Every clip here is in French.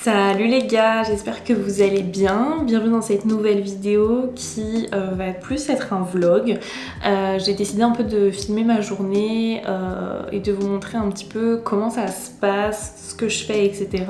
Salut les gars, j'espère que vous allez bien. Bienvenue dans cette nouvelle vidéo qui va plus être un vlog. J'ai décidé un peu de filmer ma journée et de vous montrer un petit peu comment ça se passe, ce que je fais, etc.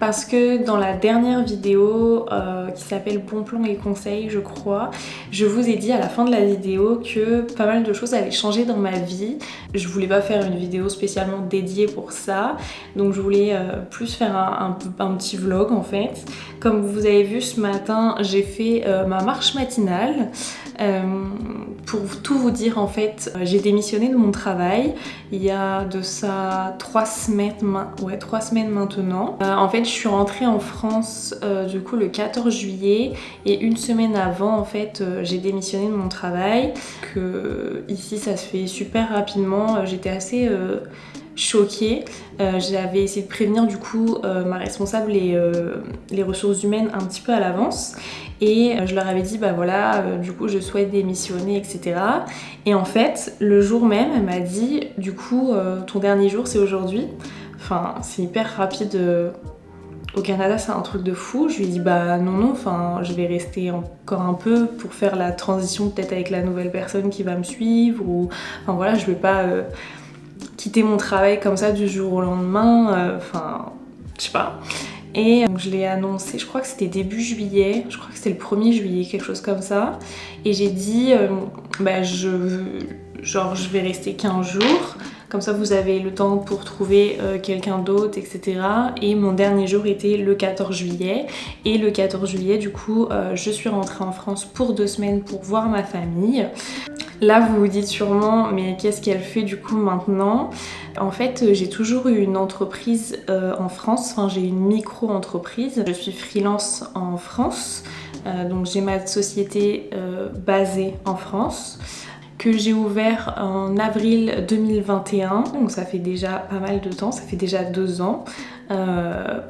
Parce que dans la dernière vidéo qui s'appelle Bon plan et conseils, je crois, je vous ai dit à la fin de la vidéo que pas mal de choses avaient changé dans ma vie. Je voulais pas faire une vidéo spécialement dédiée pour ça, donc je voulais plus faire un petit vlog en fait. Comme vous avez vu ce matin, j'ai fait ma marche matinale. Pour tout vous dire en fait, j'ai démissionné de mon travail il y a de ça 3 semaines maintenant. En fait je suis rentrée en France du coup le 14 juillet et une semaine avant en fait j'ai démissionné de mon travail. Que ici ça se fait super rapidement, j'étais assez choquée. J'avais essayé de prévenir du coup ma responsable et les ressources humaines un petit peu à l'avance et je leur avais dit bah voilà du coup je souhaite démissionner, etc. Et en fait le jour même elle m'a dit du coup ton dernier jour c'est aujourd'hui. Enfin c'est hyper rapide. Au Canada c'est un truc de fou. Je lui ai dit bah non, enfin je vais rester encore un peu pour faire la transition peut-être avec la nouvelle personne qui va me suivre ou enfin voilà je vais pas quitter mon travail comme ça du jour au lendemain, enfin je sais pas. Et donc je l'ai annoncé, je crois que c'était début juillet, je crois que c'était le 1er juillet, quelque chose comme ça. Et j'ai dit bah je vais rester 15 jours. Comme ça vous avez le temps pour trouver quelqu'un d'autre, etc. Et mon dernier jour était le 14 juillet. Et le 14 juillet du coup je suis rentrée en France pour 2 semaines pour voir ma famille. Là vous vous dites sûrement mais qu'est-ce qu'elle fait du coup maintenant? En fait j'ai toujours eu une entreprise en France, enfin j'ai une micro-entreprise. Je suis freelance en France, donc j'ai ma société basée en France que j'ai ouvert en avril 2021, donc ça fait déjà pas mal de temps, ça fait déjà 2 ans.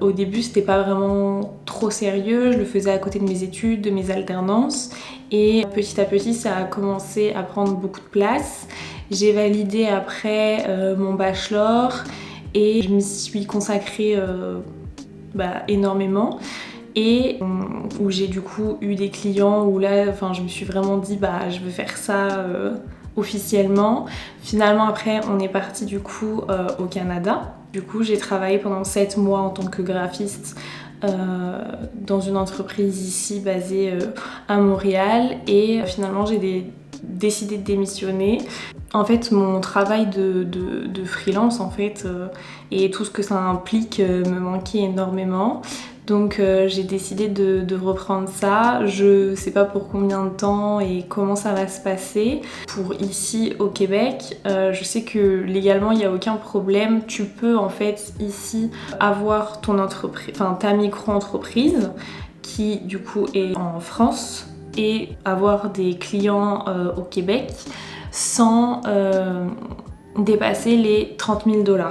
Au début c'était pas vraiment trop sérieux, je le faisais à côté de mes études, de mes alternances et petit à petit ça a commencé à prendre beaucoup de place. J'ai validé après mon bachelor et je m'y suis consacrée énormément. Et où j'ai du coup eu des clients où là enfin je me suis vraiment dit bah je veux faire ça officiellement. Finalement après on est parti du coup au Canada. Du coup j'ai travaillé pendant 7 mois en tant que graphiste dans une entreprise ici basée à Montréal et finalement j'ai décidé de démissionner. En fait mon travail de freelance en fait et tout ce que ça implique me manquait énormément Donc j'ai décidé de reprendre ça. Je sais pas pour combien de temps et comment ça va se passer. Pour ici au Québec, je sais que légalement il n'y a aucun problème. Tu peux en fait ici avoir ton entreprise, enfin ta micro-entreprise qui du coup est en France et avoir des clients au Québec sans dépasser les 30 000 $.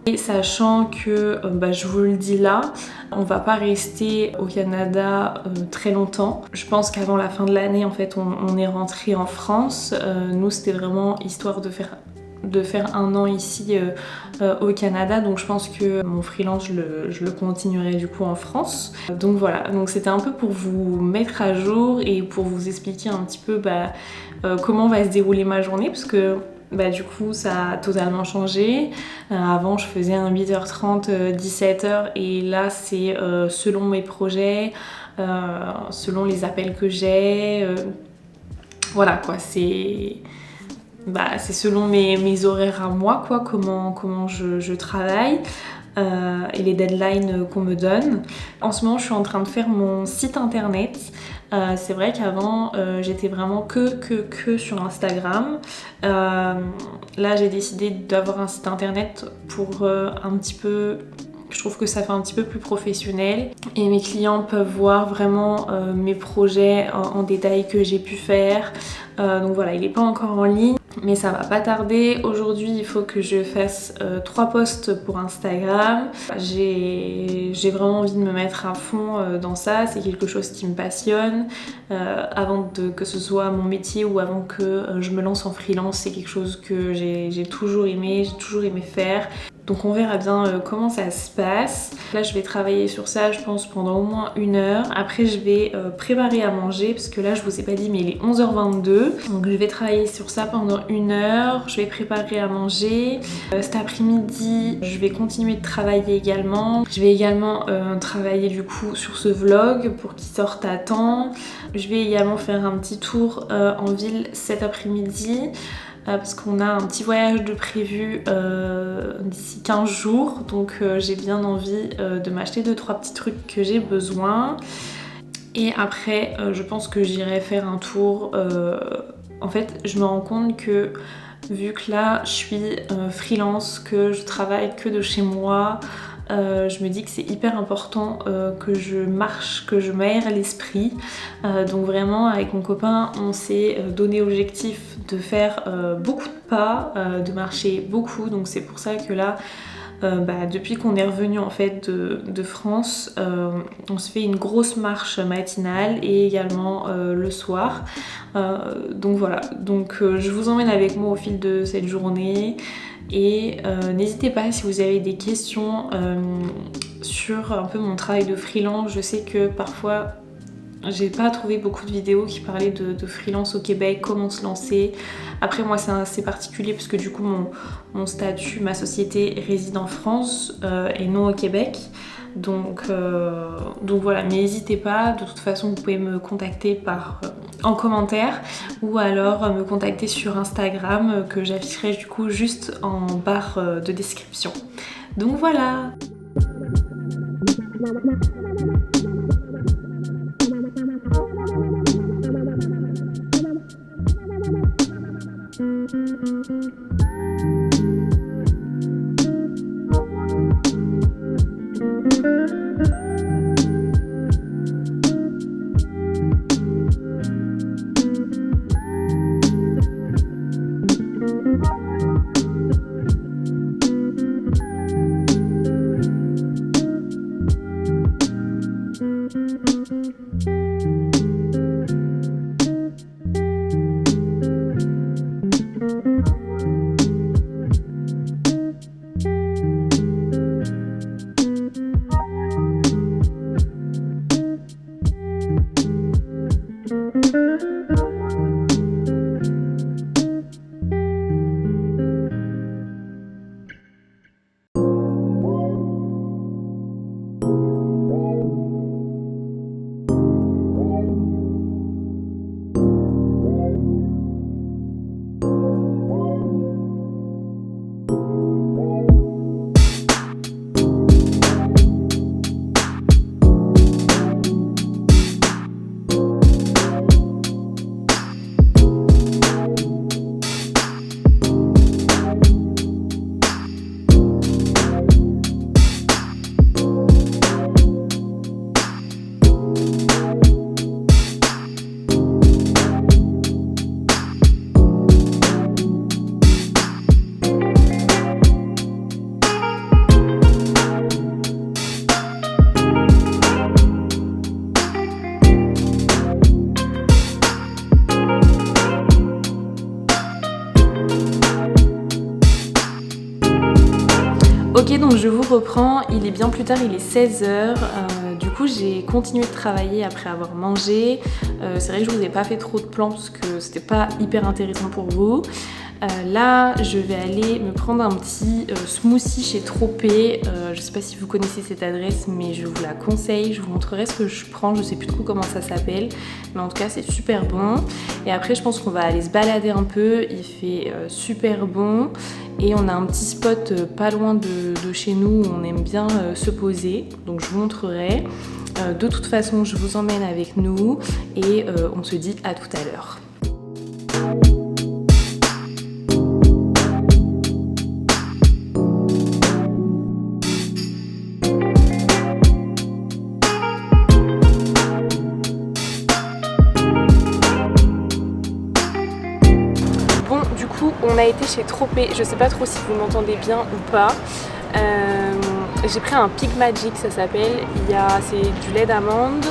Et sachant que, je vous le dis là, on va pas rester au Canada très longtemps. Je pense qu'avant la fin de l'année, en fait, on est rentré en France. Nous, c'était vraiment histoire de faire 1 an ici au Canada, donc je pense que mon freelance je le continuerai du coup en France. Donc voilà, donc c'était un peu pour vous mettre à jour et pour vous expliquer un petit peu comment va se dérouler ma journée, parce que du coup ça a totalement changé. Avant je faisais un 8h30, 17h et là c'est selon mes projets, selon les appels que j'ai, voilà quoi, c'est selon mes horaires à moi quoi, comment je travaille. Et les deadlines qu'on me donne. En ce moment, je suis en train de faire mon site internet. C'est vrai qu'avant, j'étais vraiment que sur Instagram. Là, j'ai décidé d'avoir un site internet pour un petit peu... Je trouve que ça fait un petit peu plus professionnel et mes clients peuvent voir vraiment mes projets en détail que j'ai pu faire. Donc voilà, il n'est pas encore en ligne, mais ça va pas tarder. Aujourd'hui, il faut que je fasse 3 posts pour Instagram. J'ai vraiment envie de me mettre à fond dans ça. C'est quelque chose qui me passionne. Avant que ce soit mon métier ou avant que je me lance en freelance, c'est quelque chose que j'ai toujours aimé faire. Donc on verra bien comment ça se passe. Là je vais travailler sur ça je pense pendant au moins 1 heure. Après je vais préparer à manger parce que là je vous ai pas dit mais il est 11h22. Donc je vais travailler sur ça pendant 1 heure. Je vais préparer à manger. Cet après-midi je vais continuer de travailler également. Je vais également travailler du coup sur ce vlog pour qu'il sorte à temps. Je vais également faire un petit tour en ville cet après-midi. Parce qu'on a un petit voyage de prévu d'ici 15 jours, donc j'ai bien envie de m'acheter 2-3 petits trucs que j'ai besoin. Et après je pense que j'irai faire un tour. En fait je me rends compte que vu que là je suis freelance, que je travaille que de chez moi, je me dis que c'est hyper important que je marche, que je m'aère l'esprit. Donc vraiment avec mon copain on s'est donné l'objectif de faire beaucoup de pas, de marcher beaucoup. Donc c'est pour ça que là depuis qu'on est revenu en fait de France, on se fait une grosse marche matinale et également le soir. Donc voilà, donc je vous emmène avec moi au fil de cette journée. Et n'hésitez pas si vous avez des questions sur un peu mon travail de freelance. Je sais que parfois j'ai pas trouvé beaucoup de vidéos qui parlaient de freelance au Québec, comment se lancer. Après moi c'est assez particulier parce que du coup mon statut, ma société réside en France et non au Québec. Donc voilà, mais n'hésitez pas, de toute façon vous pouvez me contacter en commentaire ou alors me contacter sur Instagram que j'afficherai du coup juste en barre de description. Donc voilà. Ok, donc je vous reprends, il est bien plus tard, il est 16h. Du coup, j'ai continué de travailler après avoir mangé. C'est vrai que je vous ai pas fait trop de plans parce que c'était pas hyper intéressant pour vous. Là, je vais aller me prendre un petit smoothie chez Tropez. Je sais pas si vous connaissez cette adresse, mais je vous la conseille. Je vous montrerai ce que je prends. Je sais plus trop comment ça s'appelle, mais en tout cas, c'est super bon. Et après, je pense qu'on va aller se balader un peu. Il fait super bon. Et on a un petit spot pas loin de chez nous où on aime bien se poser. Donc, je vous montrerai. De toute façon, je vous emmène avec nous et on se dit à tout à l'heure. On a été chez Tropez, je sais pas trop si vous m'entendez bien ou pas. J'ai pris un Pig Magic, ça s'appelle. C'est du lait d'amande,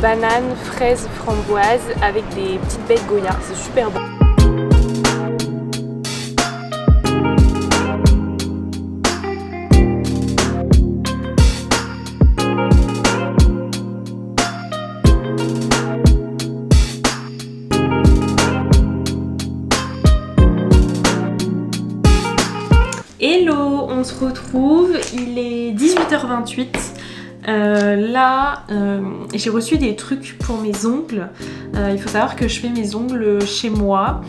banane, fraise, framboise avec des petites baies de Goya. C'est super bon. Hello, on se retrouve, il est 18h28. Là, j'ai reçu des trucs pour mes ongles. Il faut savoir que je fais mes ongles chez moi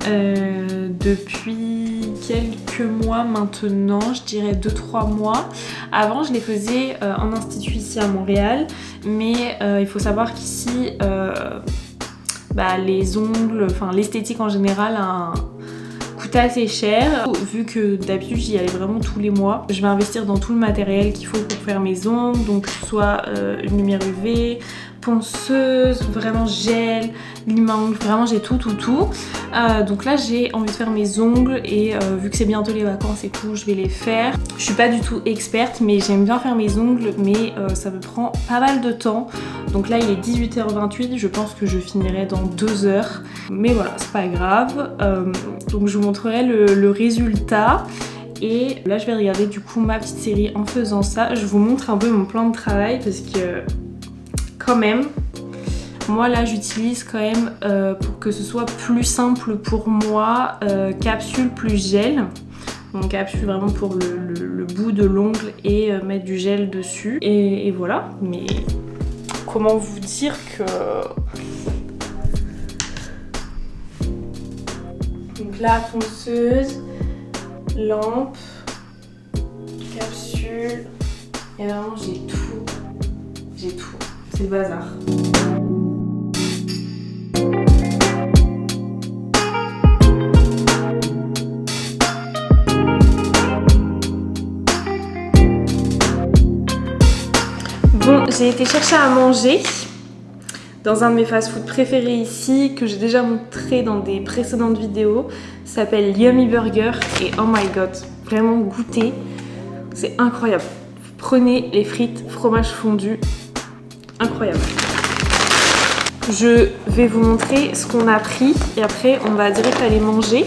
depuis quelques mois maintenant, je dirais 2-3 mois. Avant, je les faisais en institut ici à Montréal, mais il faut savoir qu'ici, les ongles, enfin l'esthétique en général, coûte assez cher. Vu que d'habitude j'y allais vraiment tous les mois, je vais investir dans tout le matériel qu'il faut pour faire mes ongles, donc que ce soit une lumière UV, ponceuse, vraiment gel, lime à ongles, vraiment j'ai tout. Donc là j'ai envie de faire mes ongles et vu que c'est bientôt les vacances et tout, je vais les faire. Je suis pas du tout experte, mais j'aime bien faire mes ongles, mais ça me prend pas mal de temps. Donc là il est 18h28, je pense que je finirai dans 2 heures. Mais voilà, c'est pas grave. Donc je vous montrerai le résultat. Et là je vais regarder du coup ma petite série en faisant ça. Je vous montre un peu mon plan de travail parce que quand même, moi là j'utilise quand même pour que ce soit plus simple pour moi, capsule plus gel. Donc capsule vraiment pour le bout de l'ongle et mettre du gel dessus. Et voilà, mais comment vous dire que... Donc là, ponceuse, lampe, capsule, et vraiment j'ai tout, c'est le bazar. Bon, j'ai été chercher à manger dans un de mes fast-food préférés ici, que j'ai déjà montré dans des précédentes vidéos. Ça s'appelle Yummy Burger et oh my god, vraiment goûtez, c'est incroyable. Vous prenez les frites, fromage fondu, incroyable. Je vais vous montrer ce qu'on a pris et après on va direct aller manger.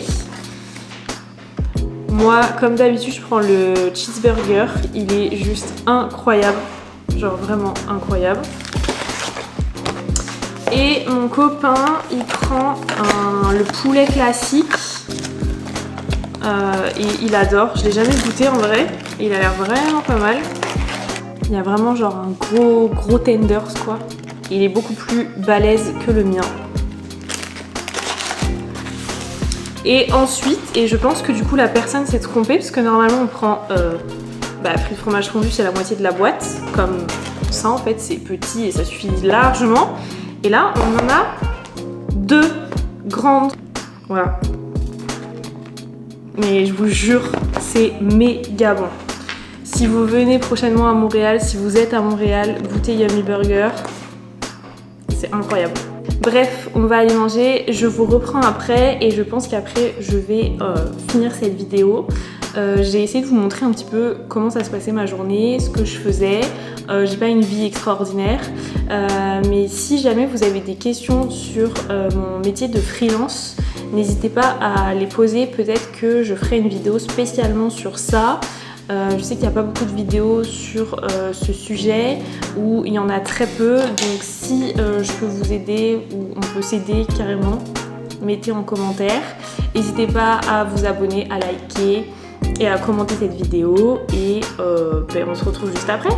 Moi, comme d'habitude, je prends le cheeseburger, il est juste incroyable, genre vraiment incroyable. Et mon copain, il prend le poulet classique et il adore. Je l'ai jamais goûté en vrai. Il a l'air vraiment pas mal. Il y a vraiment genre un gros tenders quoi. Il est beaucoup plus balèze que le mien. Et ensuite, et je pense que du coup la personne s'est trompée parce que normalement on prend frites fromage fondu, c'est la moitié de la boîte. Comme ça en fait, c'est petit et ça suffit largement. Et là, on en a 2 grandes. Voilà. Mais je vous jure, c'est méga bon. Si vous venez prochainement à Montréal, si vous êtes à Montréal, goûtez Yummy Burger. C'est incroyable. Bref, on va aller manger. Je vous reprends après et je pense qu'après, je vais finir cette vidéo. J'ai essayé de vous montrer un petit peu comment ça se passait ma journée, ce que je faisais. J'ai pas une vie extraordinaire, mais si jamais vous avez des questions sur mon métier de freelance, n'hésitez pas à les poser. Peut-être que je ferai une vidéo spécialement sur ça. Je sais qu'il n'y a pas beaucoup de vidéos sur ce sujet, ou il y en a très peu, donc si je peux vous aider ou on peut s'aider carrément, mettez en commentaire. N'hésitez pas à vous abonner, à liker et à commenter cette vidéo et on se retrouve juste après.